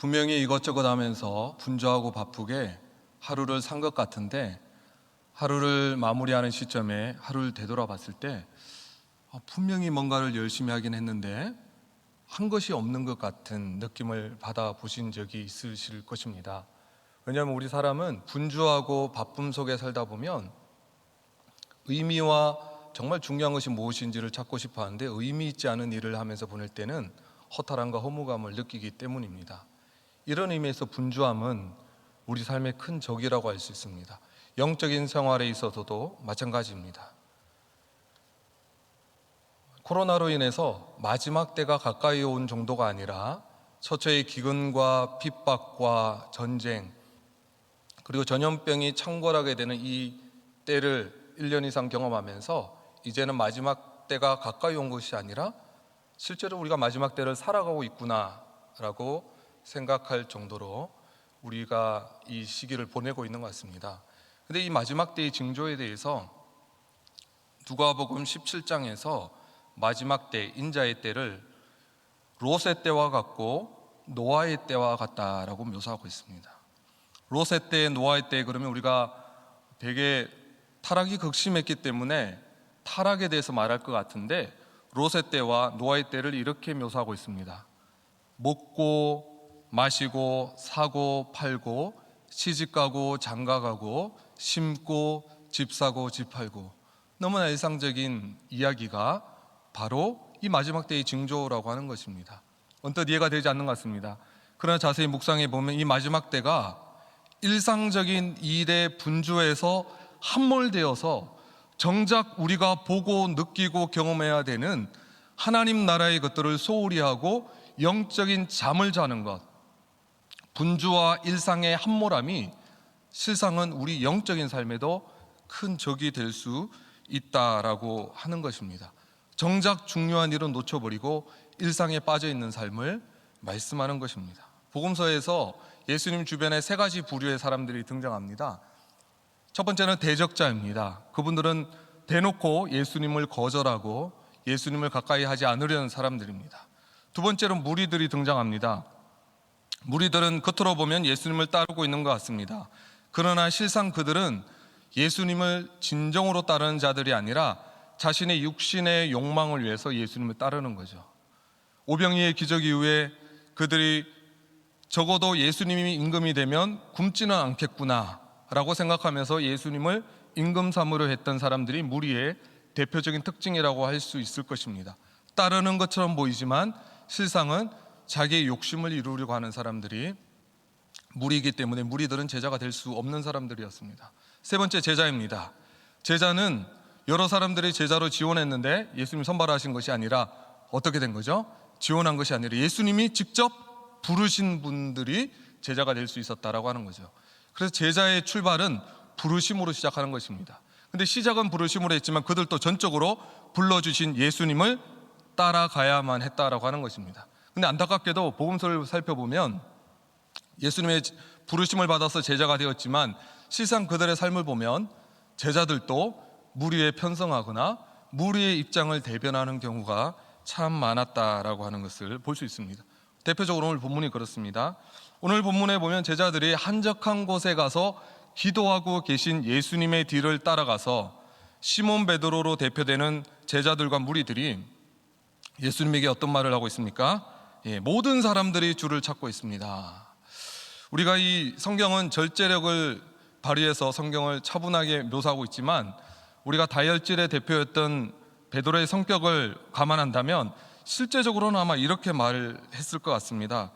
분명히 이것저것 하면서 분주하고 바쁘게 하루를 산 것 같은데, 하루를 마무리하는 시점에 하루를 되돌아봤을 때 분명히 뭔가를 열심히 하긴 했는데 한 것이 없는 것 같은 느낌을 받아보신 적이 있으실 것입니다. 왜냐하면 우리 사람은 분주하고 바쁨 속에 살다 보면 의미와 정말 중요한 것이 무엇인지를 찾고 싶어 하는데, 의미 있지 않은 일을 하면서 보낼 때는 허탈함과 허무감을 느끼기 때문입니다. 이런 의미에서 분주함은 우리 삶의 큰 적이라고 할 수 있습니다. 영적인 생활에 있어서도 마찬가지입니다. 코로나로 인해서 마지막 때가 가까이 온 정도가 아니라 처처의 기근과 핍박과 전쟁, 그리고 전염병이 창궐하게 되는 이 때를 1년 이상 경험하면서 이제는 마지막 때가 가까이 온 것이 아니라 실제로 우리가 마지막 때를 살아가고 있구나라고 생각할 정도로 우리가 이 시기를 보내고 있는 것 같습니다. 근데 이 마지막 때의 징조에 대해서 누가복음 17장에서 마지막 때, 인자의 때를 롯의 때와 같고 노아의 때와 같다라고 묘사하고 있습니다. 롯의 때, 노아의 때, 그러면 우리가 되게 타락이 극심했기 때문에 타락에 대해서 말할 것 같은데, 롯의 때와 노아의 때를 이렇게 묘사하고 있습니다. 먹고 마시고 사고 팔고 시집가고 장가가고 심고 집 사고 집 팔고, 너무나 일상적인 이야기가 바로 이 마지막 때의 징조라고 하는 것입니다. 언뜻 이해가 되지 않는 것 같습니다. 그러나 자세히 묵상해 보면 이 마지막 때가 일상적인 일에 분주해서 함몰되어서 정작 우리가 보고 느끼고 경험해야 되는 하나님 나라의 것들을 소홀히 하고 영적인 잠을 자는 것, 분주와 일상의 함몰함이 실상은 우리 영적인 삶에도 큰 적이 될 수 있다라고 하는 것입니다. 정작 중요한 일은 놓쳐버리고 일상에 빠져 있는 삶을 말씀하는 것입니다. 복음서에서 예수님 주변에 세 가지 부류의 사람들이 등장합니다. 첫 번째는 대적자입니다. 그분들은 대놓고 예수님을 거절하고 예수님을 가까이 하지 않으려는 사람들입니다. 두 번째는 무리들이 등장합니다. 무리들은 겉으로 보면 예수님을 따르고 있는 것 같습니다. 그러나 실상 그들은 예수님을 진정으로 따르는 자들이 아니라 자신의 육신의 욕망을 위해서 예수님을 따르는 거죠. 오병이의 기적 이후에 그들이 적어도 예수님이 임금이 되면 굶지는 않겠구나 라고 생각하면서 예수님을 임금 삼으려 했던 사람들이 무리의 대표적인 특징이라고 할 수 있을 것입니다. 따르는 것처럼 보이지만 실상은 자기의 욕심을 이루려고 하는 사람들이 무리이기 때문에 무리들은 제자가 될 수 없는 사람들이었습니다. 세 번째, 제자입니다. 제자는 여러 사람들이 제자로 지원했는데 예수님이 선발하신 것이 아니라 어떻게 된 거죠? 지원한 것이 아니라 예수님이 직접 부르신 분들이 제자가 될 수 있었다라고 하는 거죠. 그래서 제자의 출발은 부르심으로 시작하는 것입니다. 근데 시작은 부르심으로 했지만 그들도 전적으로 불러주신 예수님을 따라가야만 했다라고 하는 것입니다. 근데 안타깝게도 복음서를 살펴보면 예수님의 부르심을 받아서 제자가 되었지만 실상 그들의 삶을 보면 제자들도 무리에 편성하거나 무리의 입장을 대변하는 경우가 참 많았다라고 하는 것을 볼 수 있습니다. 대표적으로 오늘 본문이 그렇습니다. 오늘 본문에 보면 제자들이 한적한 곳에 가서 기도하고 계신 예수님의 뒤를 따라가서 시몬 베드로로 대표되는 제자들과 무리들이 예수님에게 어떤 말을 하고 있습니까? 모든 사람들이 주를 찾고 있습니다. 우리가 이 성경은 절제력을 발휘해서 성경을 차분하게 묘사하고 있지만 우리가 다혈질의 대표였던 베드로의 성격을 감안한다면 실제적으로는 아마 이렇게 말을 했을 것 같습니다.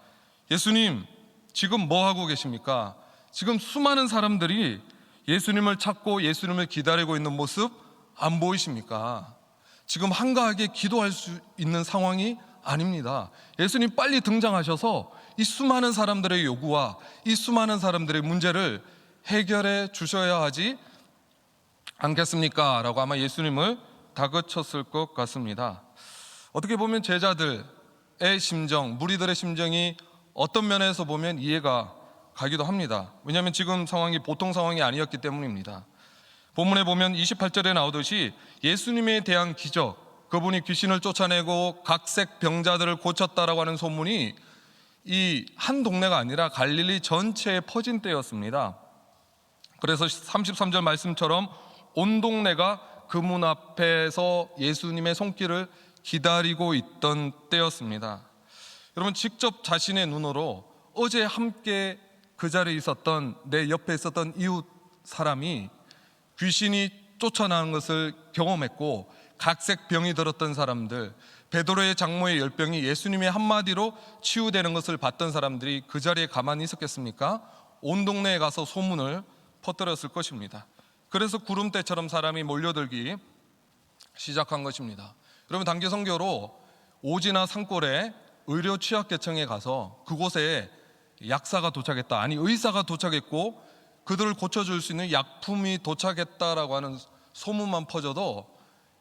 예수님, 지금 뭐 하고 계십니까? 지금 수많은 사람들이 예수님을 찾고 예수님을 기다리고 있는 모습 안 보이십니까? 지금 한가하게 기도할 수 있는 상황이 아닙니다. 예수님 빨리 등장하셔서 이 수많은 사람들의 요구와 이 수많은 사람들의 문제를 해결해 주셔야 하지 않겠습니까? 라고 아마 예수님을 다그쳤을 것 같습니다. 어떻게 보면 제자들의 심정, 무리들의 심정이 어떤 면에서 보면 이해가 가기도 합니다. 왜냐하면 지금 상황이 보통 상황이 아니었기 때문입니다. 본문에 보면 28절에 나오듯이 예수님에 대한 기적, 그분이 귀신을 쫓아내고 각색 병자들을 고쳤다라고 하는 소문이 이 한 동네가 아니라 갈릴리 전체에 퍼진 때였습니다. 그래서 33절 말씀처럼 온 동네가 그 문 앞에서 예수님의 손길을 기다리고 있던 때였습니다. 여러분, 직접 자신의 눈으로 어제 함께 그 자리에 있었던, 내 옆에 있었던 이웃 사람이 귀신이 쫓아나는 것을 경험했고, 각색 병이 들었던 사람들, 베드로의 장모의 열병이 예수님의 한마디로 치유되는 것을 봤던 사람들이 그 자리에 가만히 있었겠습니까? 온 동네에 가서 소문을 퍼뜨렸을 것입니다. 그래서 구름대처럼 사람이 몰려들기 시작한 것입니다. 여러분, 단기 선교로 오지나 산골에 의료 취약계층에 가서 그곳에 약사가 도착했다, 아니 의사가 도착했고 그들을 고쳐줄 수 있는 약품이 도착했다라고 하는 소문만 퍼져도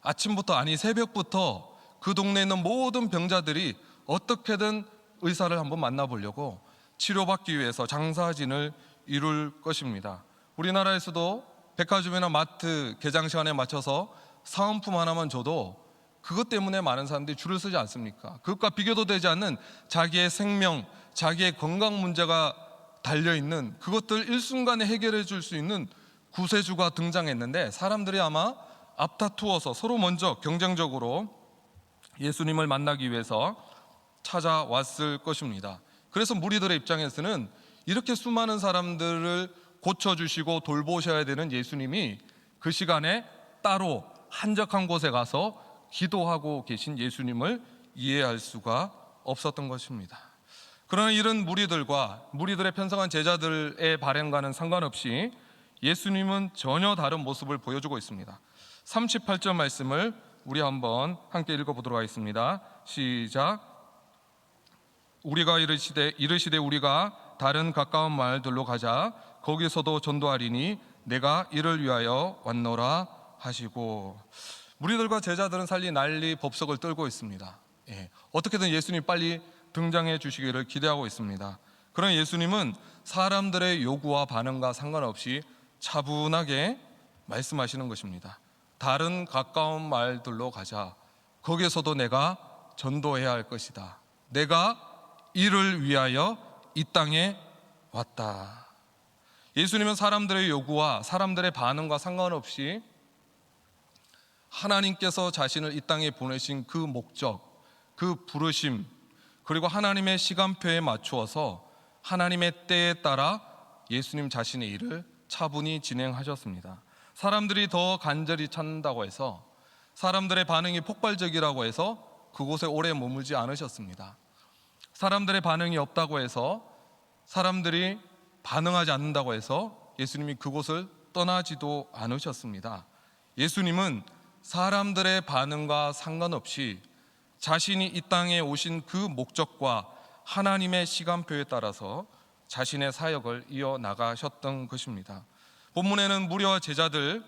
아침부터, 아니 새벽부터 그 동네에 있는 모든 병자들이 어떻게든 의사를 한번 만나보려고 치료받기 위해서 장사진을 이룰 것입니다. 우리나라에서도 백화점이나 마트 개장 시간에 맞춰서 사은품 하나만 줘도 그것 때문에 많은 사람들이 줄을 서지 않습니까? 그것과 비교도 되지 않는 자기의 생명, 자기의 건강 문제가 달려있는 그것들 일순간에 해결해 줄 수 있는 구세주가 등장했는데, 사람들이 아마 앞다투어서 서로 먼저 경쟁적으로 예수님을 만나기 위해서 찾아왔을 것입니다. 그래서 무리들의 입장에서는 이렇게 수많은 사람들을 고쳐주시고 돌보셔야 되는 예수님이 그 시간에 따로 한적한 곳에 가서 기도하고 계신 예수님을 이해할 수가 없었던 것입니다. 그러나 이런 무리들과 무리들의 편성한 제자들의 발행과는 상관없이 예수님은 전혀 다른 모습을 보여주고 있습니다. 38절 말씀을 우리 한번 함께 읽어보도록 하겠습니다. 시작. 우리가 이르시되 우리가 다른 가까운 마을들로 가자. 거기서도 전도하리니 내가 이를 위하여 왔노라 하시고, 무리들과 제자들은 살리 난리 법석을 떨고 있습니다. 어떻게든 예수님 빨리 등장해 주시기를 기대하고 있습니다. 그러나 예수님은 사람들의 요구와 반응과 상관없이 차분하게 말씀하시는 것입니다. 다른 가까운 마을들로 가자. 거기에서도 내가 전도해야 할 것이다. 내가 이를 위하여 이 땅에 왔다. 예수님은 사람들의 요구와 사람들의 반응과 상관없이 하나님께서 자신을 이 땅에 보내신 그 목적, 그 부르심, 그리고 하나님의 시간표에 맞추어서 하나님의 때에 따라 예수님 자신의 일을 차분히 진행하셨습니다. 사람들이 더 간절히 찾는다고 해서, 사람들의 반응이 폭발적이라고 해서 그곳에 오래 머물지 않으셨습니다. 사람들의 반응이 없다고 해서, 사람들이 반응하지 않는다고 해서 예수님이 그곳을 떠나지도 않으셨습니다. 예수님은 사람들의 반응과 상관없이 자신이 이 땅에 오신 그 목적과 하나님의 시간표에 따라서 자신의 사역을 이어나가셨던 것입니다. 본문에는 무리와 제자들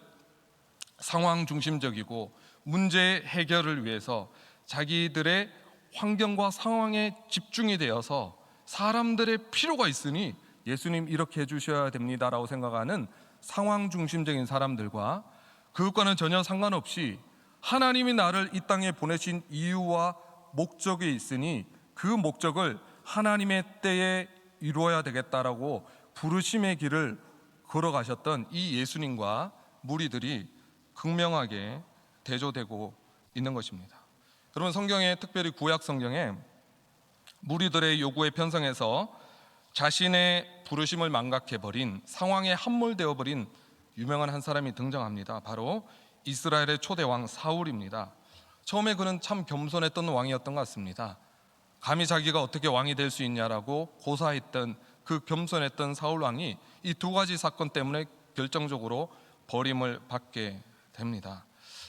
상황 중심적이고 문제 해결을 위해서 자기들의 환경과 상황에 집중이 되어서 사람들의 필요가 있으니 예수님 이렇게 해주셔야 됩니다라고 생각하는 상황 중심적인 사람들과, 그것과는 전혀 상관없이 하나님이 나를 이 땅에 보내신 이유와 목적이 있으니 그 목적을 하나님의 때에 이루어야 되겠다라고 부르심의 길을 걸어가셨던 이 예수님과 무리들이 극명하게 대조되고 있는 것입니다. 여러분, 성경에, 특별히 구약 성경에 무리들의 요구에 편성해서 자신의 부르심을 망각해버린, 상황에 함몰되어버린 유명한 한 사람이 등장합니다. 바로 이스라엘의 초대 왕 사울입니다. 처음에 그는 참 겸손했던 왕이었던 것 같습니다. 감히 자기가 어떻게 왕이 될 수 있냐라고 고사했던 그 겸손했던 사울 왕이 이 두 가지 사건 때문에 결정적으로 버림을 받게 됩니다.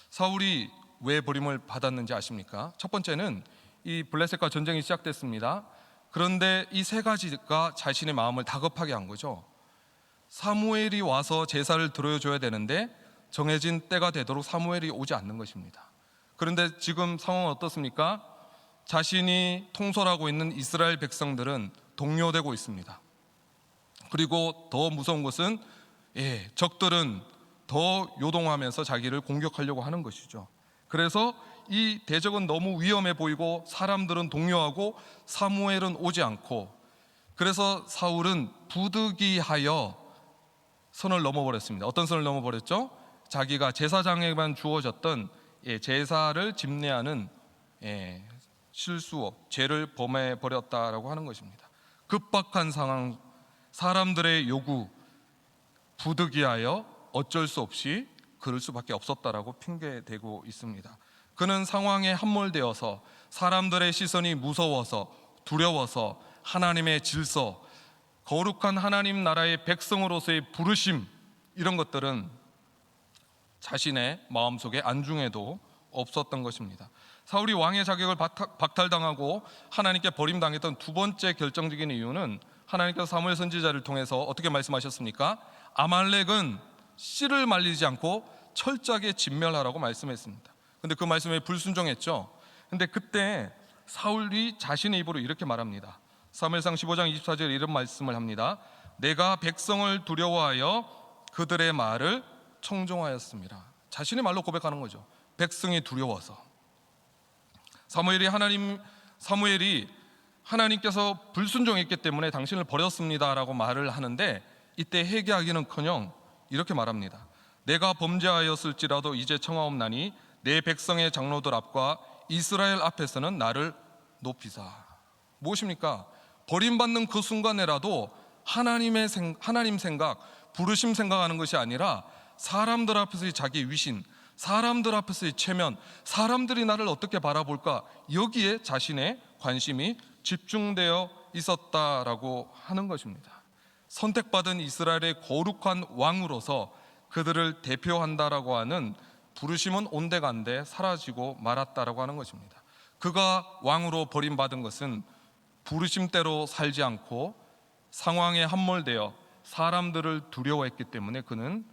사울이 왜 버림을 받았는지 아십니까? 첫 번째는 이 블레셋과 전쟁이 시작됐습니다. 그런데 이 세 가지가 자신의 마음을 다급하게 한 거죠. 사무엘이 와서 제사를 드려줘야 되는데 정해진 때가 되도록 사무엘이 오지 않는 것입니다. 그런데 지금 상황은 어떻습니까? 자신이 통솔하고 있는 이스라엘 백성들은 동요되고 있습니다. 그리고 더 무서운 것은 적들은 더 요동하면서 자기를 공격하려고 하는 것이죠. 그래서 이 대적은 너무 위험해 보이고 사람들은 동요하고 사무엘은 오지 않고 그래서 사울은 부득이하여 선을 넘어버렸습니다. 어떤 선을 넘어버렸죠? 자기가 제사장에만 주어졌던 제사를 집례하는 실수, 죄를 범해버렸다라고 하는 것입니다. 급박한 상황, 사람들의 요구, 부득이하여 어쩔 수 없이 그럴 수밖에 없었다라고 핑계대고 있습니다. 그는 상황에 함몰되어서 사람들의 시선이 무서워서 두려워서 하나님의 질서, 거룩한 하나님 나라의 백성으로서의 부르심, 이런 것들은 자신의 마음속에 안중에도 없었던 것입니다. 사울이 왕의 자격을 박탈당하고 하나님께 버림당했던 두 번째 결정적인 이유는 하나님께서 사무엘 선지자를 통해서 어떻게 말씀하셨습니까? 아말렉은 씨를 말리지 않고 철저하게 진멸하라고 말씀했습니다. 근데 그 말씀에 불순종했죠. 근데 그때 사울이 자신의 입으로 이렇게 말합니다. 사무엘상 15장 24절에 이런 말씀을 합니다. 내가 백성을 두려워하여 그들의 말을 청종하였습니다. 자신의 말로 고백하는 거죠. 백성이 두려워서. 사무엘이 하나님께서 불순종했기 때문에 당신을 버렸습니다라고 말을 하는데, 이때 회개하기는커녕 이렇게 말합니다. 내가 범죄하였을지라도 이제 청하옵나니 내 백성의 장로들 앞과 이스라엘 앞에서는 나를 높이사. 무엇입니까? 버림받는 그 순간에라도 하나님 생각, 부르심 생각하는 것이 아니라 사람들 앞에서의 자기 위신, 사람들 앞에서의 체면, 사람들이 나를 어떻게 바라볼까, 여기에 자신의 관심이 집중되어 있었다라고 하는 것입니다. 선택받은 이스라엘의 거룩한 왕으로서 그들을 대표한다라고 하는 부르심은 온데간데 사라지고 말았다라고 하는 것입니다. 그가 왕으로 버림받은 것은 부르심대로 살지 않고 상황에 함몰되어 사람들을 두려워했기 때문에 그는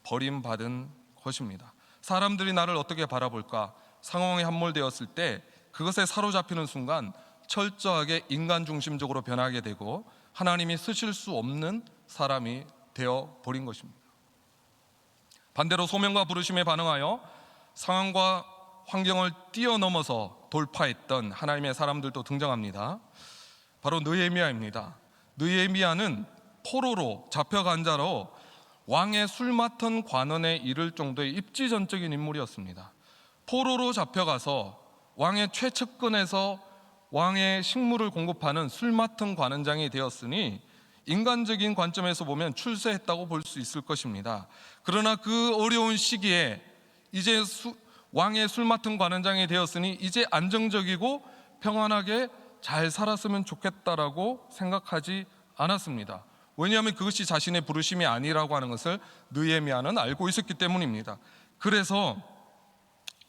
버림받은 것입니다. 사람들이 나를 어떻게 바라볼까, 상황에 함몰되었을 때 그것에 사로잡히는 순간 철저하게 인간 중심적으로 변하게 되고 하나님이 쓰실 수 없는 사람이 되어 버린 것입니다. 반대로 소명과 부르심에 반응하여 상황과 환경을 뛰어넘어서 돌파했던 하나님의 사람들도 등장합니다. 바로 느헤미야입니다. 느헤미야는 포로로 잡혀간 자로 왕의 술 맡은 관원에 이를 정도의 입지전적인 인물이었습니다. 포로로 잡혀가서 왕의 최측근에서 왕의 식물을 공급하는 술 맡은 관원장이 되었으니 인간적인 관점에서 보면 출세했다고 볼 수 있을 것입니다. 그러나 그 어려운 시기에 이제 왕의 술 맡은 관원장이 되었으니 이제 안정적이고 평안하게 잘 살았으면 좋겠다라고 생각하지 않았습니다. 왜냐하면 그것이 자신의 부르심이 아니라고 하는 것을 느헤미야는 알고 있었기 때문입니다. 그래서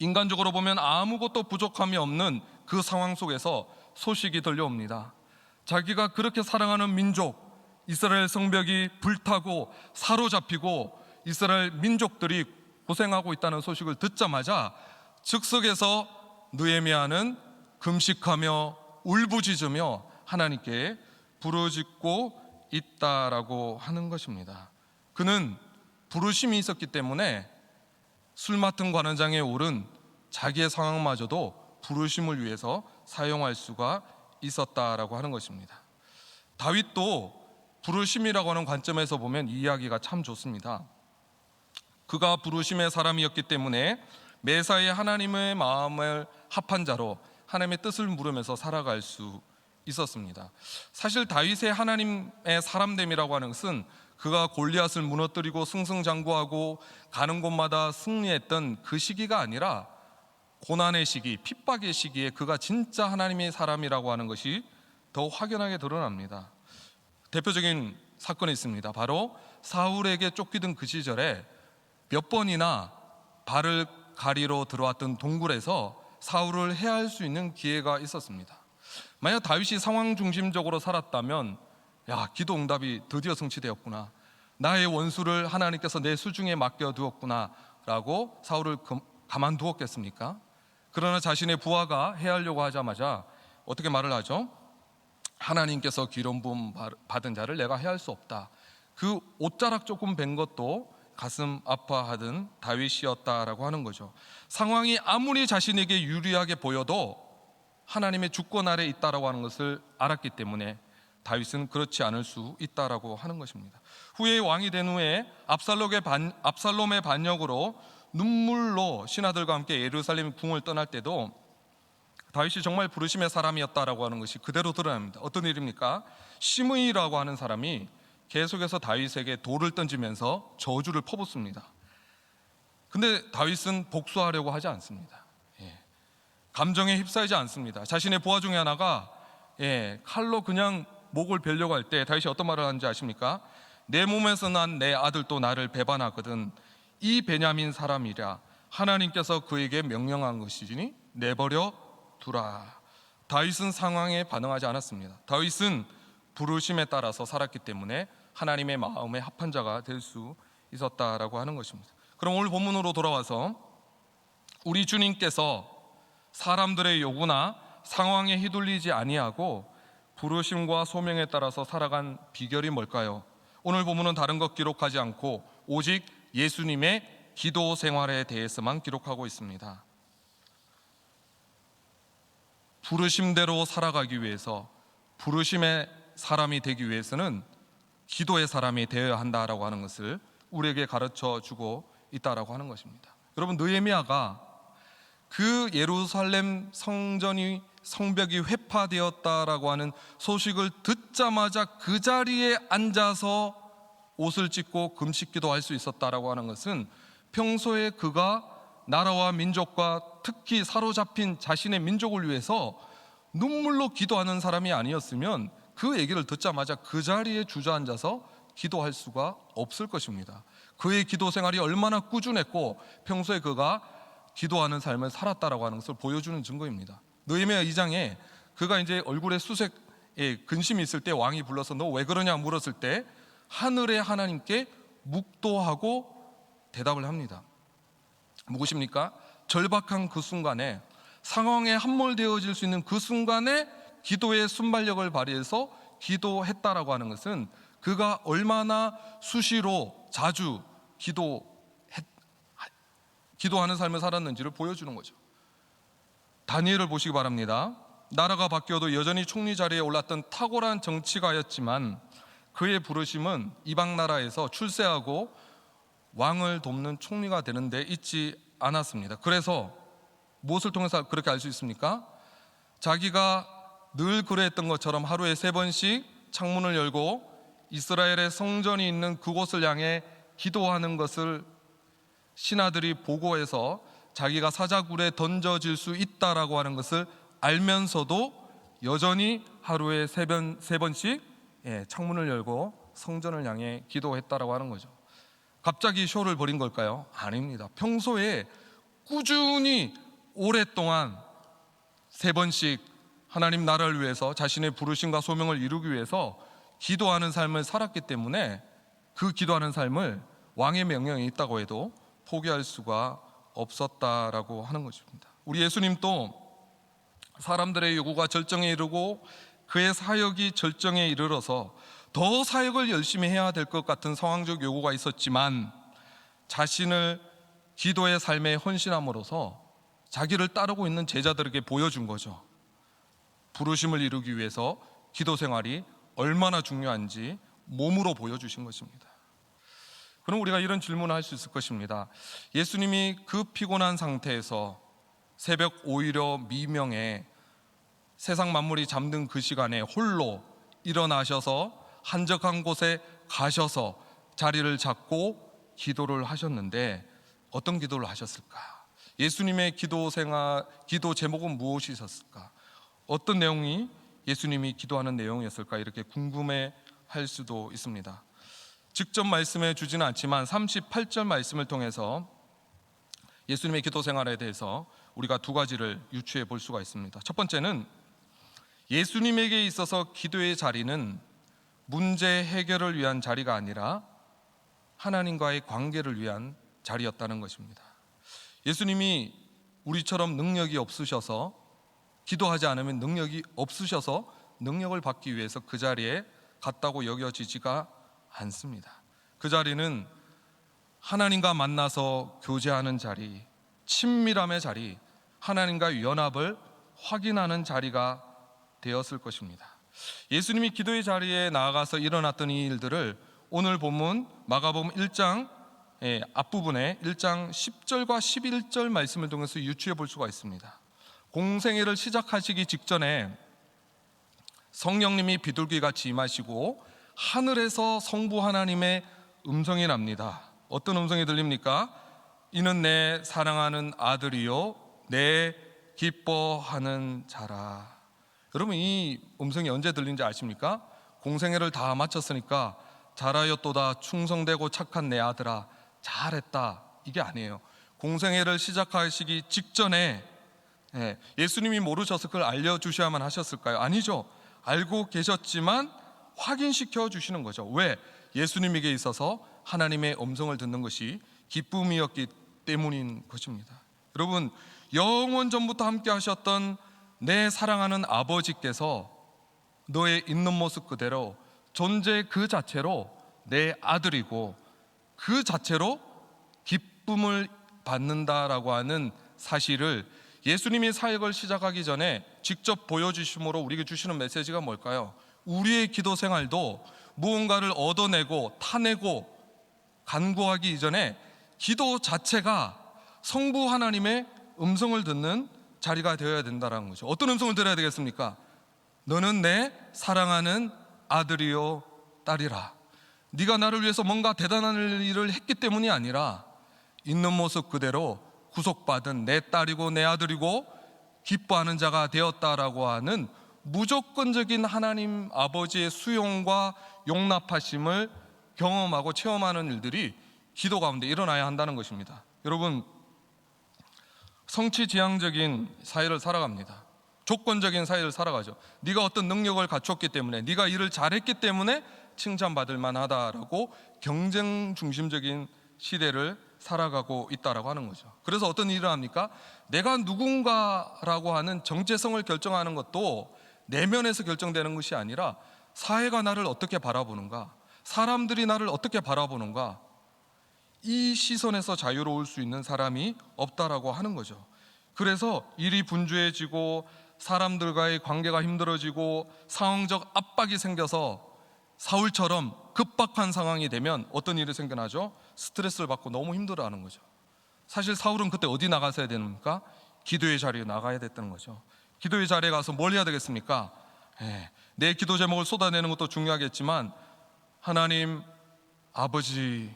인간적으로 보면 아무것도 부족함이 없는 그 상황 속에서 소식이 들려옵니다. 자기가 그렇게 사랑하는 민족 이스라엘 성벽이 불타고 사로잡히고 이스라엘 민족들이 고생하고 있다는 소식을 듣자마자 즉석에서 느헤미야는 금식하며 울부짖으며 하나님께 부르짖고 있다라고 하는 것입니다. 그는 부르심이 있었기 때문에 술 맡은 관원장에 오른 자기의 상황마저도 부르심을 위해서 사용할 수가 있었다라고 하는 것입니다. 다윗도 부르심이라고 하는 관점에서 보면 이 이야기가 참 좋습니다. 그가 부르심의 사람이었기 때문에 매사에 하나님의 마음을 합한 자로 하나님의 뜻을 물으면서 살아갈 수 있었습니다. 사실 다윗의 하나님의 사람됨이라고 하는 것은 그가 골리앗을 무너뜨리고 승승장구하고 가는 곳마다 승리했던 그 시기가 아니라 고난의 시기, 핍박의 시기에 그가 진짜 하나님의 사람이라고 하는 것이 더 확연하게 드러납니다. 대표적인 사건이 있습니다. 바로 사울에게 쫓기던 그 시절에 몇 번이나 발을 가리러 들어왔던 동굴에서 사울을 해할 수 있는 기회가 있었습니다. 만약 다윗이 상황 중심적으로 살았다면 기도 응답이 드디어 성취되었구나, 나의 원수를 하나님께서 내 수중에 맡겨두었구나 라고 사울을 가만두었겠습니까? 그러나 자신의 부하가 해하려고 하자마자 어떻게 말을 하죠? 하나님께서 기름 부음 받은 자를 내가 해할 수 없다. 그 옷자락 조금 벤 것도 가슴 아파하던 다윗이었다라고 하는 거죠. 상황이 아무리 자신에게 유리하게 보여도 하나님의 주권 아래 있다라고 하는 것을 알았기 때문에 다윗은 그렇지 않을 수 있다라고 하는 것입니다. 후에 왕이 된 후에 압살롬의 반역으로 눈물로 신하들과 함께 예루살렘 궁을 떠날 때도 다윗이 정말 부르심의 사람이었다라고 하는 것이 그대로 드러납니다. 어떤 일입니까? 시므이라고 하는 사람이 계속해서 다윗에게 돌을 던지면서 저주를 퍼붓습니다. 근데 다윗은 복수하려고 하지 않습니다. 감정에 휩싸이지 않습니다. 자신의 부하 중에 하나가 칼로 그냥 목을 베려고 할 때 다윗이 어떤 말을 하는지 아십니까? 내 몸에서 난 내 아들도 나를 배반하거든 이 베냐민 사람이라 하나님께서 그에게 명령한 것이니 내버려 두라. 다윗은 상황에 반응하지 않았습니다. 다윗은 부르심에 따라서 살았기 때문에 하나님의 마음에 합한 자가 될 수 있었다라고 하는 것입니다. 그럼 오늘 본문으로 돌아와서 우리 주님께서 사람들의 요구나 상황에 휘둘리지 아니하고 부르심과 소명에 따라서 살아간 비결이 뭘까요? 오늘 본문은 다른 것 기록하지 않고 오직 예수님의 기도 생활에 대해서만 기록하고 있습니다. 부르심대로 살아가기 위해서, 부르심의 사람이 되기 위해서는 기도의 사람이 되어야 한다라고 하는 것을 우리에게 가르쳐 주고 있다라고 하는 것입니다. 여러분, 느헤미야가 그 예루살렘 성벽이 회파되었다라고 하는 소식을 듣자마자 그 자리에 앉아서 옷을 찢고 금식기도 할 수 있었다라고 하는 것은 평소에 그가 나라와 민족과 특히 사로잡힌 자신의 민족을 위해서 눈물로 기도하는 사람이 아니었으면 그 얘기를 듣자마자 그 자리에 주저앉아서 기도할 수가 없을 것입니다. 그의 기도 생활이 얼마나 꾸준했고 평소에 그가 기도하는 삶을 살았다라고 하는 것을 보여주는 증거입니다. 느헤미야 2장에 그가 이제 얼굴에 수색에 근심이 있을 때 왕이 불러서 너 왜 그러냐 물었을 때 하늘의 하나님께 묵도하고 대답을 합니다. 무엇입니까? 절박한 그 순간에, 상황에 함몰되어질 수 있는 그 순간에 기도의 순발력을 발휘해서 기도했다라고 하는 것은 그가 얼마나 수시로 자주 기도하는 삶을 살았는지를 보여주는 거죠. 다니엘을 보시기 바랍니다. 나라가 바뀌어도 여전히 총리 자리에 올랐던 탁월한 정치가였지만 그의 부르심은 이방 나라에서 출세하고 왕을 돕는 총리가 되는데 있지 않았습니다. 그래서 무엇을 통해서 그렇게 알 수 있습니까? 자기가 늘 그랬던 것처럼 하루에 3번씩 창문을 열고 이스라엘의 성전이 있는 그곳을 향해 기도하는 것을 신하들이 보고해서 자기가 사자굴에 던져질 수 있다라고 하는 것을 알면서도 여전히 하루에 3번씩 창문을 열고 성전을 향해 기도했다라고 하는 거죠. 갑자기 쇼를 벌인 걸까요? 아닙니다. 평소에 꾸준히 오랫동안 3번씩 하나님 나라를 위해서 자신의 부르심과 소명을 이루기 위해서 기도하는 삶을 살았기 때문에 그 기도하는 삶을 왕의 명령이 있다고 해도 포기할 수가 없었다라고 하는 것입니다. 우리 예수님도 사람들의 요구가 절정에 이르고 그의 사역이 절정에 이르러서 더 사역을 열심히 해야 될 것 같은 상황적 요구가 있었지만 자신을 기도의 삶에 헌신함으로써 자기를 따르고 있는 제자들에게 보여준 거죠. 부르심을 이루기 위해서 기도 생활이 얼마나 중요한지 몸으로 보여주신 것입니다. 그럼 우리가 이런 질문을 할 수 있을 것입니다. 예수님이 그 피곤한 상태에서 새벽 오히려 미명에 세상 만물이 잠든 그 시간에 홀로 일어나셔서 한적한 곳에 가셔서 자리를 잡고 기도를 하셨는데 어떤 기도를 하셨을까? 예수님의 기도 제목은 무엇이셨을까? 어떤 내용이 예수님이 기도하는 내용이었을까? 이렇게 궁금해 할 수도 있습니다. 직접 말씀해 주지는 않지만 38절 말씀을 통해서 예수님의 기도 생활에 대해서 우리가 2가지를 유추해 볼 수가 있습니다. 첫 번째는 예수님에게 있어서 기도의 자리는 문제 해결을 위한 자리가 아니라 하나님과의 관계를 위한 자리였다는 것입니다. 예수님이 우리처럼 능력이 없으셔서 기도하지 않으면 능력이 없으셔서 능력을 받기 위해서 그 자리에 갔다고 여겨지지가 않습니다. 그 자리는 하나님과 만나서 교제하는 자리, 친밀함의 자리, 하나님과 연합을 확인하는 자리가 되었을 것입니다. 예수님이 기도의 자리에 나아가서 일어났던 이 일들을 오늘 본문 마가복음 1장 앞부분에 1장 10절과 11절 말씀을 통해서 유추해 볼 수가 있습니다. 공생애를 시작하시기 직전에 성령님이 비둘기같이 임하시고 하늘에서 성부 하나님의 음성이 납니다. 어떤 음성이 들립니까? 이는 내 사랑하는 아들이요 내 기뻐하는 자라. 여러분, 이 음성이 언제 들린지 아십니까? 공생애를 다 마쳤으니까 잘하였도다 충성되고 착한 내 아들아 잘했다, 이게 아니에요. 공생애를 시작하시기 직전에 예수님이 모르셔서 그걸 알려주셔야만 하셨을까요? 아니죠. 알고 계셨지만 확인시켜 주시는 거죠. 왜? 예수님에게 있어서 하나님의 음성을 듣는 것이 기쁨이었기 때문인 것입니다. 여러분, 영원 전부터 함께 하셨던 내 사랑하는 아버지께서 너의 있는 모습 그대로 존재 그 자체로 내 아들이고 그 자체로 기쁨을 받는다라고 하는 사실을 예수님이 사역을 시작하기 전에 직접 보여주심으로 우리에게 주시는 메시지가 뭘까요? 우리의 기도 생활도 무언가를 얻어내고 타내고 간구하기 이전에 기도 자체가 성부 하나님의 음성을 듣는 자리가 되어야 된다는 거죠. 어떤 음성을 들어야 되겠습니까? 너는 내 사랑하는 아들이요 딸이라. 네가 나를 위해서 뭔가 대단한 일을 했기 때문이 아니라 있는 모습 그대로 구속받은 내 딸이고 내 아들이고 기뻐하는 자가 되었다라고 하는 무조건적인 하나님 아버지의 수용과 용납하심을 경험하고 체험하는 일들이 기도 가운데 일어나야 한다는 것입니다. 여러분, 성취지향적인 사회를 살아갑니다. 조건적인 사회를 살아가죠. 네가 어떤 능력을 갖췄기 때문에, 네가 일을 잘했기 때문에 칭찬받을 만하다라고 경쟁 중심적인 시대를 살아가고 있다라고 하는 거죠. 그래서 어떤 일을 합니까? 내가 누군가라고 하는 정체성을 결정하는 것도 내면에서 결정되는 것이 아니라 사회가 나를 어떻게 바라보는가, 사람들이 나를 어떻게 바라보는가, 이 시선에서 자유로울 수 있는 사람이 없다라고 하는 거죠. 그래서 일이 분주해지고 사람들과의 관계가 힘들어지고 상황적 압박이 생겨서 사울처럼 급박한 상황이 되면 어떤 일이 생겨나죠? 스트레스를 받고 너무 힘들어하는 거죠. 사실 사울은 그때 어디 나가서야 됩니까? 기도의 자리에 나가야 됐다는 거죠. 기도의 자리에 가서 뭘 해야 되겠습니까? 내 기도 제목을 쏟아내는 것도 중요하겠지만 하나님 아버지의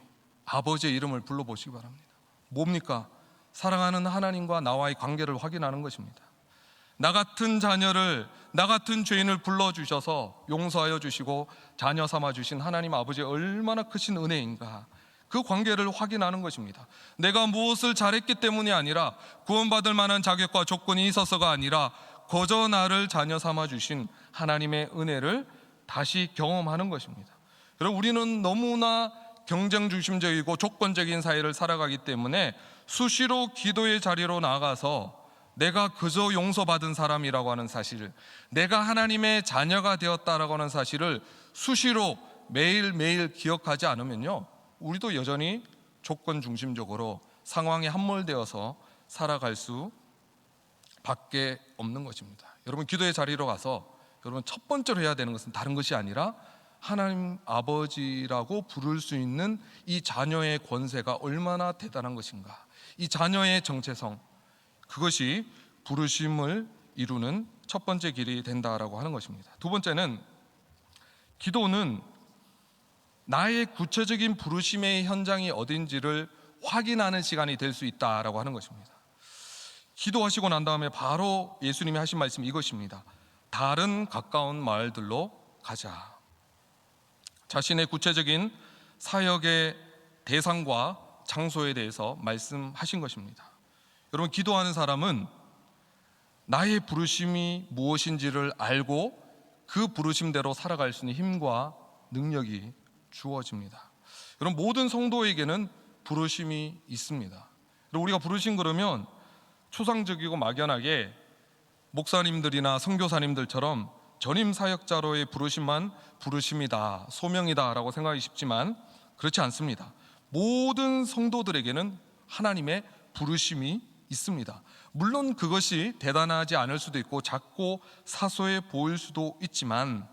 이름을 불러보시기 바랍니다. 뭡니까? 사랑하는 하나님과 나와의 관계를 확인하는 것입니다. 나 같은 자녀를, 나 같은 죄인을 불러주셔서 용서하여 주시고 자녀 삼아 주신 하나님 아버지의 얼마나 크신 은혜인가, 그 관계를 확인하는 것입니다. 내가 무엇을 잘했기 때문이 아니라, 구원받을 만한 자격과 조건이 있어서가 아니라 거저 나를 자녀 삼아 주신 하나님의 은혜를 다시 경험하는 것입니다. 여러분, 우리는 너무나 경쟁 중심적이고 조건적인 사회를 살아가기 때문에 수시로 기도의 자리로 나가서 내가 그저 용서받은 사람이라고 하는 사실을, 내가 하나님의 자녀가 되었다라고 하는 사실을 수시로 매일매일 기억하지 않으면요, 우리도 여전히 조건 중심적으로 상황에 함몰되어서 살아갈 수 밖에 없는 것입니다. 여러분, 기도의 자리로 가서 여러분 첫 번째로 해야 되는 것은 다른 것이 아니라 하나님 아버지라고 부를 수 있는 이 자녀의 권세가 얼마나 대단한 것인가, 이 자녀의 정체성, 그것이 부르심을 이루는 첫 번째 길이 된다라고 하는 것입니다. 두 번째는, 기도는 나의 구체적인 부르심의 현장이 어딘지를 확인하는 시간이 될 수 있다라고 하는 것입니다. 기도하시고 난 다음에 바로 예수님이 하신 말씀이 이것입니다. 다른 가까운 마을들로 가자. 자신의 구체적인 사역의 대상과 장소에 대해서 말씀하신 것입니다. 여러분, 기도하는 사람은 나의 부르심이 무엇인지를 알고 그 부르심대로 살아갈 수 있는 힘과 능력이 주어집니다. 여러분, 모든 성도에게는 부르심이 있습니다. 우리가 부르심 그러면 초상적이고 막연하게 목사님들이나 선교사님들처럼 전임 사역자로의 부르심만 부르심이다, 소명이다 라고 생각하기 쉽지만 그렇지 않습니다. 모든 성도들에게는 하나님의 부르심이 있습니다. 물론 그것이 대단하지 않을 수도 있고 작고 사소해 보일 수도 있지만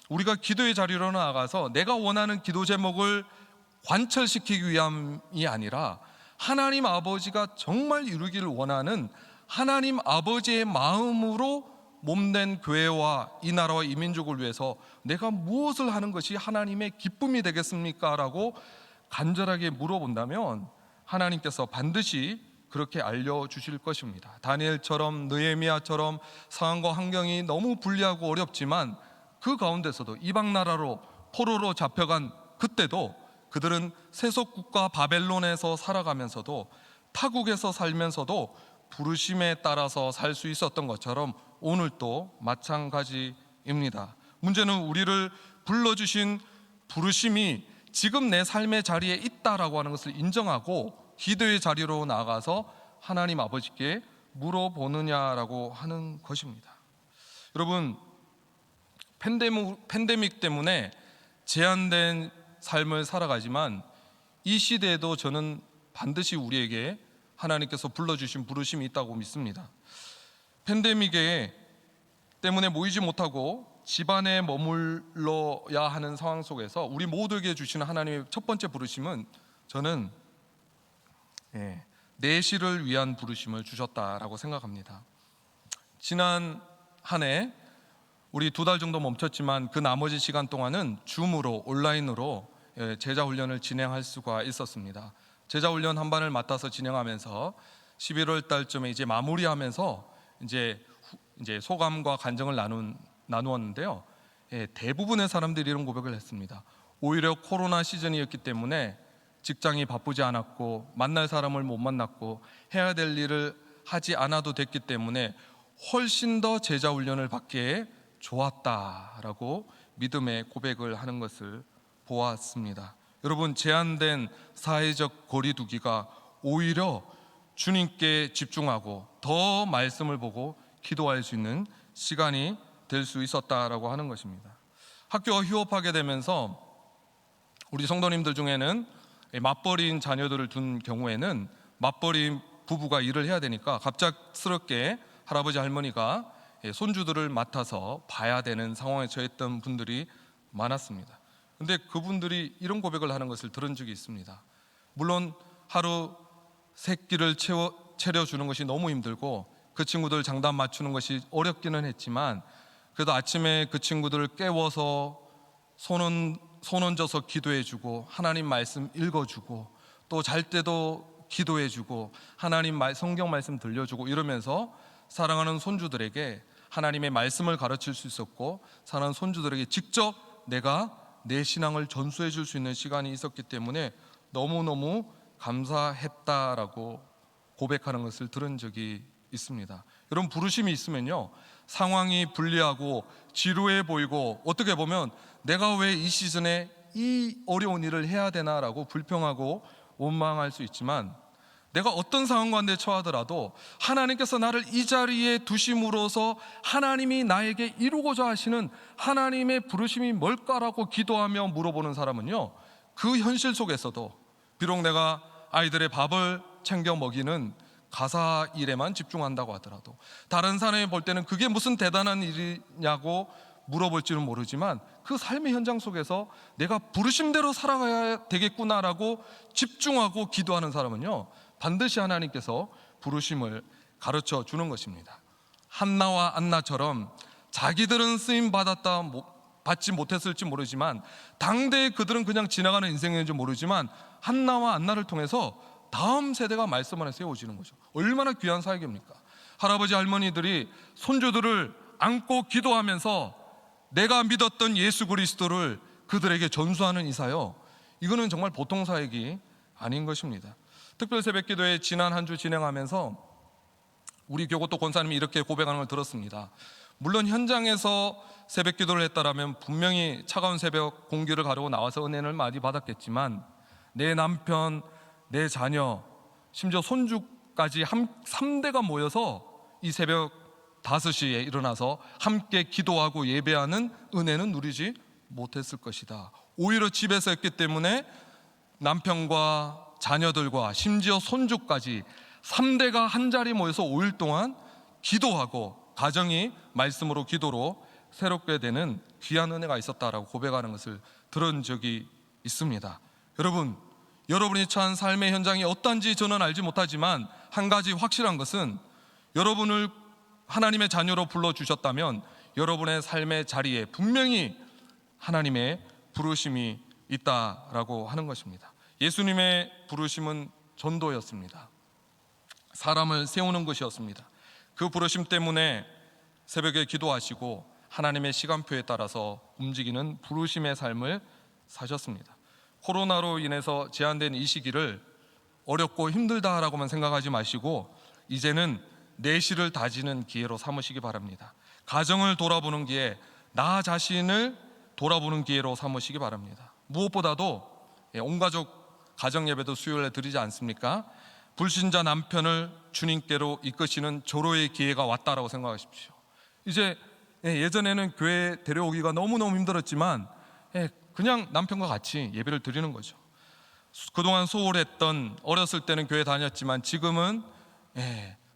우리가 기도의 자리로 나가서 내가 원하는 기도 제목을 관철시키기 위함이 아니라 하나님 아버지가 정말 이루기를 원하는 하나님 아버지의 마음으로 몸된 교회와 이 나라와 이 민족을 위해서 내가 무엇을 하는 것이 하나님의 기쁨이 되겠습니까? 라고 간절하게 물어본다면 하나님께서 반드시 그렇게 알려주실 것입니다. 다니엘처럼 느헤미야처럼 상황과 환경이 너무 불리하고 어렵지만 그 가운데서도 이방 나라로 포로로 잡혀간 그때도 그들은 세속국가 바벨론에서 살아가면서도 타국에서 살면서도 부르심에 따라서 살 수 있었던 것처럼 오늘도 마찬가지입니다. 문제는 우리를 불러주신 부르심이 지금 내 삶의 자리에 있다라고 하는 것을 인정하고 기도의 자리로 나가서 하나님 아버지께 물어보느냐라고 하는 것입니다. 여러분, 팬데믹 때문에 제한된 삶을 살아가지만 이 시대에도 저는 반드시 우리에게 하나님께서 불러주신 부르심이 있다고 믿습니다. 팬데믹 때문에 모이지 못하고 집안에 머물러야 하는 상황 속에서 우리 모두에게 주시는 하나님의 첫 번째 부르심은 저는 내실을 위한 부르심을 주셨다라고 생각합니다. 지난 한 해 우리 2달 정도 멈췄지만 그 나머지 시간 동안은 줌으로 온라인으로 제자 훈련을 진행할 수가 있었습니다. 제자 훈련 한 반을 맡아서 진행하면서 11월 달쯤에 이제 마무리하면서 이제 소감과 간정을 나누었는데요. 대부분의 사람들이 이런 고백을 했습니다. 오히려 코로나 시즌이었기 때문에 직장이 바쁘지 않았고 만날 사람을 못 만났고 해야 될 일을 하지 않아도 됐기 때문에 훨씬 더 제자 훈련을 받기에 좋았다라고 믿음의 고백을 하는 것을 보았습니다. 여러분, 제한된 사회적 거리두기가 오히려 주님께 집중하고 더 말씀을 보고 기도할 수 있는 시간이 될 수 있었다라고 하는 것입니다. 학교가 휴업하게 되면서 우리 성도님들 중에는 맞벌이인 자녀들을 둔 경우에는 맞벌이 부부가 일을 해야 되니까 갑작스럽게 할아버지 할머니가 손주들을 맡아서 봐야 되는 상황에 처했던 분들이 많았습니다. 근데 그분들이 이런 고백을 하는 것을 들은 적이 있습니다. 물론 하루 세 끼를 차려주는 것이 너무 힘들고 그 친구들 장단 맞추는 것이 어렵기는 했지만 그래도 아침에 그 친구들을 깨워서 손 얹어서 기도해주고 하나님 말씀 읽어주고 또 잘 때도 기도해주고 하나님 성경 말씀 들려주고 이러면서 사랑하는 손주들에게 하나님의 말씀을 가르칠 수 있었고 사랑하는 손주들에게 직접 내가 내 신앙을 전수해 줄 수 있는 시간이 있었기 때문에 너무너무 감사했다라고 고백하는 것을 들은 적이 있습니다. 여러분, 부르심이 있으면요, 상황이 불리하고 지루해 보이고 어떻게 보면 내가 왜 이 시즌에 이 어려운 일을 해야 되나라고 불평하고 원망할 수 있지만 내가 어떤 상황 가운데 처하더라도 하나님께서 나를 이 자리에 두심으로써 하나님이 나에게 이루고자 하시는 하나님의 부르심이 뭘까라고 기도하며 물어보는 사람은요, 그 현실 속에서도 비록 내가 아이들의 밥을 챙겨 먹이는 가사 일에만 집중한다고 하더라도 다른 사람이 볼 때는 그게 무슨 대단한 일이냐고 물어볼지는 모르지만 그 삶의 현장 속에서 내가 부르심대로 살아가야 되겠구나라고 집중하고 기도하는 사람은요, 반드시 하나님께서 부르심을 가르쳐 주는 것입니다. 한나와 안나처럼 자기들은 쓰임 받지 못했을지 모르지만 당대에 그들은 그냥 지나가는 인생이었는지 모르지만 한나와 안나를 통해서 다음 세대가 말씀 안에 세워지는 거죠. 얼마나 귀한 사역입니까? 할아버지 할머니들이 손주들을 안고 기도하면서 내가 믿었던 예수 그리스도를 그들에게 전수하는 이 사역, 이거는 정말 보통 사역이 아닌 것입니다. 특별 새벽 기도회 지난 한 주 진행하면서 우리 교구또 권사님이 이렇게 고백하는 걸 들었습니다. 물론 현장에서 새벽 기도를 했다라면 분명히 차가운 새벽 공기를 가르고 나와서 은혜를 많이 받았겠지만 내 남편, 내 자녀, 심지어 손주까지 3대가 모여서 이 새벽 5시에 일어나서 함께 기도하고 예배하는 은혜는 누리지 못했을 것이다. 오히려 집에서 했기 때문에 남편과 자녀들과 심지어 손주까지 3대가 한 자리 모여서 5일 동안 기도하고 가정이 말씀으로 기도로 새롭게 되는 귀한 은혜가 있었다라고 고백하는 것을 들은 적이 있습니다. 여러분, 여러분이 처한 삶의 현장이 어떤지 저는 알지 못하지만 한 가지 확실한 것은 여러분을 하나님의 자녀로 불러주셨다면 여러분의 삶의 자리에 분명히 하나님의 부르심이 있다라고 하는 것입니다. 예수님의 부르심은 전도였습니다. 사람을 세우는 것이었습니다. 그 부르심 때문에 새벽에 기도하시고 하나님의 시간표에 따라서 움직이는 부르심의 삶을 사셨습니다. 코로나로 인해서 제한된 이 시기를 어렵고 힘들다라고만 생각하지 마시고 이제는 내실을 다지는 기회로 삼으시기 바랍니다. 가정을 돌아보는 기회, 나 자신을 돌아보는 기회로 삼으시기 바랍니다. 무엇보다도 온가족 가정예배도 수요일에 드리지 않습니까? 불신자 남편을 주님께로 이끄시는 조로의 기회가 왔다라고 생각하십시오. 이제 예전에는 교회 데려오기가 너무너무 힘들었지만 그냥 남편과 같이 예배를 드리는 거죠. 그동안 소홀했던, 어렸을 때는 교회 다녔지만 지금은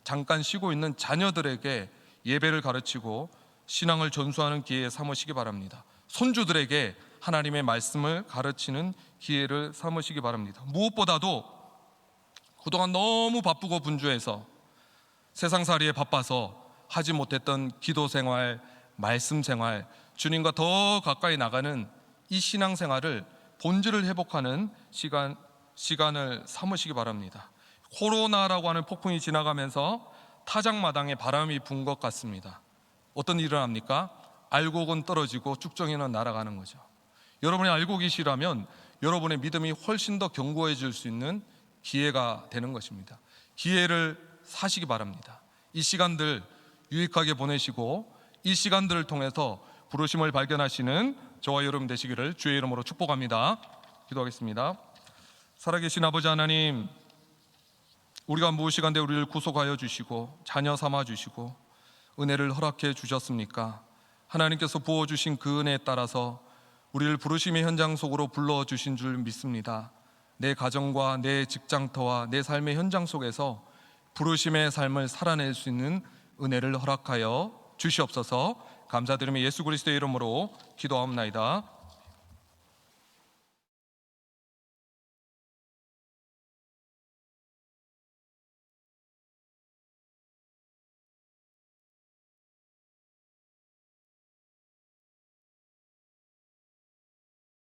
잠깐 쉬고 있는 자녀들에게 예배를 가르치고 신앙을 전수하는 기회에 삼으시기 바랍니다. 손주들에게 하나님의 말씀을 가르치는 기회를 삼으시기 바랍니다. 무엇보다도 그동안 너무 바쁘고 분주해서 세상살이에 바빠서 하지 못했던 기도 생활, 말씀 생활, 주님과 더 가까이 나가는 이 신앙생활을 본질을 회복하는 시간을 삼으시기 바랍니다. 코로나라고 하는 폭풍이 지나가면서 타작마당에 바람이 분 것 같습니다. 어떤 일을 합니까? 알곡은 떨어지고 쭉정이는 날아가는 거죠. 여러분이 알고 계시라면 여러분의 믿음이 훨씬 더 견고해질 수 있는 기회가 되는 것입니다. 기회를 사시기 바랍니다. 이 시간들 유익하게 보내시고 이 시간들을 통해서 부르심을 발견하시는 저와 여러분 되시기를 주의 이름으로 축복합니다. 기도하겠습니다. 살아계신 아버지 하나님, 우리가 무엇이간데 우리를 구속하여 주시고 자녀 삼아 주시고 은혜를 허락해 주셨습니까? 하나님께서 부어주신 그 은혜에 따라서 우리를 부르심의 현장 속으로 불러주신 줄 믿습니다. 내 가정과 내 직장터와 내 삶의 현장 속에서 부르심의 삶을 살아낼 수 있는 은혜를 허락하여 주시옵소서. 감사드리며 예수 그리스도의 이름으로 기도하옵나이다.